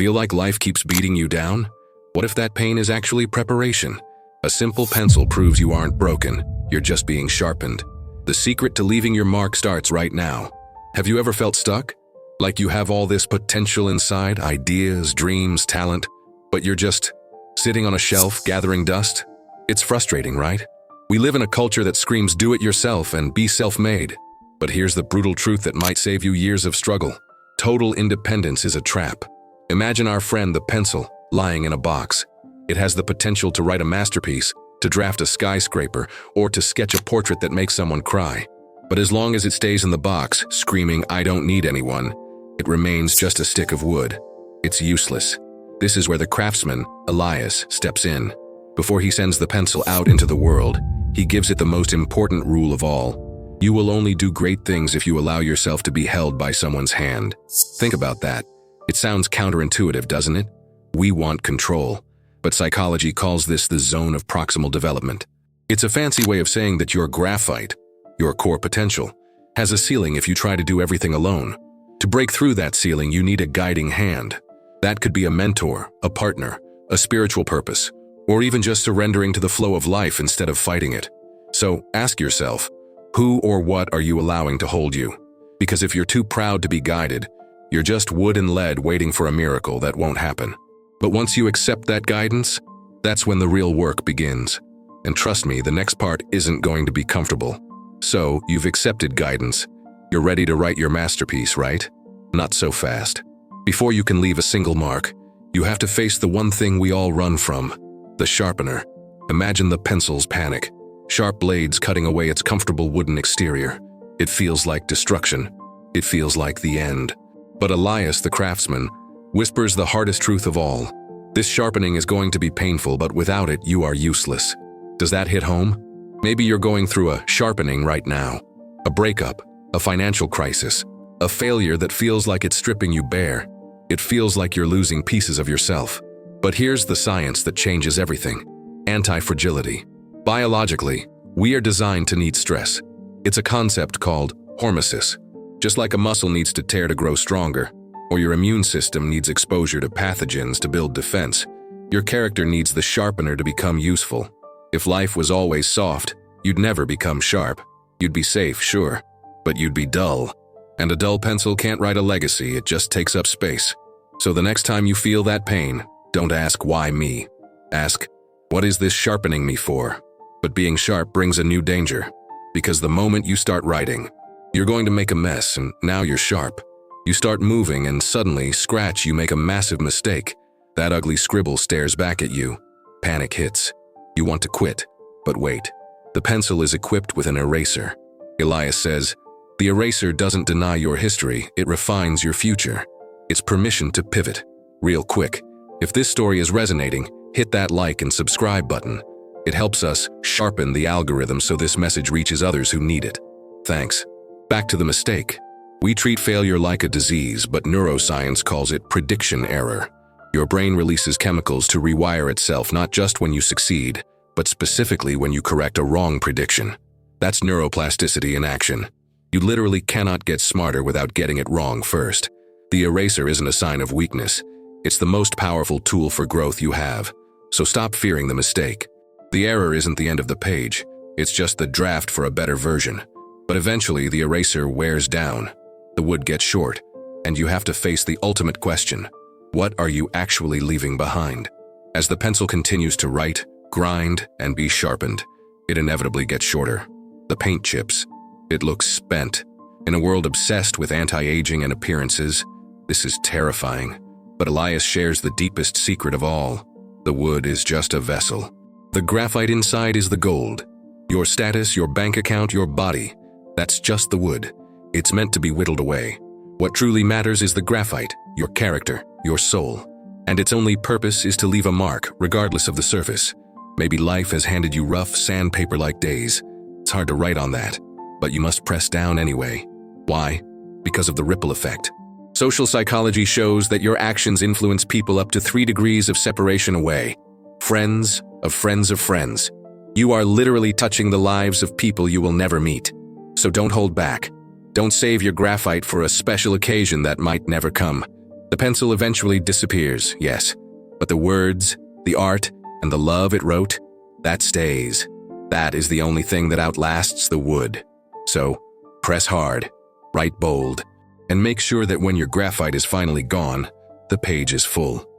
Feel like life keeps beating you down? What if that pain is actually preparation? A simple pencil proves you aren't broken, you're just being sharpened. The secret to leaving your mark starts right now. Have you ever felt stuck? Like you have all this potential inside, ideas, dreams, talent, but you're just sitting on a shelf gathering dust? It's frustrating, right? We live in a culture that screams do it yourself and be self-made. But here's the brutal truth that might save you years of struggle. Total independence is a trap. Imagine our friend the pencil lying in a box. It has the potential to write a masterpiece, to draft a skyscraper, or to sketch a portrait that makes someone cry. But as long as it stays in the box, screaming, "I don't need anyone," it remains just a stick of wood. It's useless. This is where the craftsman, Elias, steps in. Before he sends the pencil out into the world, he gives it the most important rule of all. You will only do great things if you allow yourself to be held by someone's hand. Think about that. It sounds counterintuitive, doesn't it? We want control, but psychology calls this the zone of proximal development. It's a fancy way of saying that your graphite, your core potential, has a ceiling if you try to do everything alone. To break through that ceiling, you need a guiding hand. That could be a mentor, a partner, a spiritual purpose, or even just surrendering to the flow of life instead of fighting it. So ask yourself, who or what are you allowing to hold you? Because if you're too proud to be guided, you're just wood and lead waiting for a miracle that won't happen. But once you accept that guidance, that's when the real work begins. And trust me, the next part isn't going to be comfortable. So, you've accepted guidance. You're ready to write your masterpiece, right? Not so fast. Before you can leave a single mark, you have to face the one thing we all run from, the sharpener. Imagine the pencil's panic. Sharp blades cutting away its comfortable wooden exterior. It feels like destruction. It feels like the end. But Elias, the craftsman, whispers the hardest truth of all. This sharpening is going to be painful, but without it, you are useless. Does that hit home? Maybe you're going through a sharpening right now. A breakup, a financial crisis, a failure that feels like it's stripping you bare. It feels like you're losing pieces of yourself. But here's the science that changes everything. Antifragility. Biologically, we are designed to need stress. It's a concept called hormesis. Just like a muscle needs to tear to grow stronger, or your immune system needs exposure to pathogens to build defense, your character needs the sharpener to become useful. If life was always soft, you'd never become sharp. You'd be safe, sure, but you'd be dull. And a dull pencil can't write a legacy, it just takes up space. So the next time you feel that pain, don't ask why me. Ask, what is this sharpening me for? But being sharp brings a new danger, because the moment you start writing, you're going to make a mess, and now you're sharp. You start moving, and suddenly, scratch, you make a massive mistake. That ugly scribble stares back at you. Panic hits. You want to quit, but wait. The pencil is equipped with an eraser. Elias says, the eraser doesn't deny your history, it refines your future. It's permission to pivot. Real quick, if this story is resonating, hit that like and subscribe button. It helps us sharpen the algorithm so this message reaches others who need it. Thanks. Back to the mistake. We treat failure like a disease, but neuroscience calls it prediction error. Your brain releases chemicals to rewire itself not just when you succeed, but specifically when you correct a wrong prediction. That's neuroplasticity in action. You literally cannot get smarter without getting it wrong first. The eraser isn't a sign of weakness. It's the most powerful tool for growth you have. So stop fearing the mistake. The error isn't the end of the page. It's just the draft for a better version. But eventually, the eraser wears down. The wood gets short, and you have to face the ultimate question. What are you actually leaving behind? As the pencil continues to write, grind, and be sharpened, it inevitably gets shorter. The paint chips. It looks spent. In a world obsessed with anti-aging and appearances, this is terrifying. But Elias shares the deepest secret of all. The wood is just a vessel. The graphite inside is the gold. Your status, your bank account, your body. That's just the wood. It's meant to be whittled away. What truly matters is the graphite, your character, your soul. And its only purpose is to leave a mark, regardless of the surface. Maybe life has handed you rough, sandpaper-like days. It's hard to write on that, but you must press down anyway. Why? Because of the ripple effect. Social psychology shows that your actions influence people up to 3 degrees of separation away. Friends of friends of friends. You are literally touching the lives of people you will never meet. So don't hold back. Don't save your graphite for a special occasion that might never come. The pencil eventually disappears, yes, but the words, the art, and the love it wrote, that stays. That is the only thing that outlasts the wood. So, press hard, write bold, and make sure that when your graphite is finally gone, the page is full.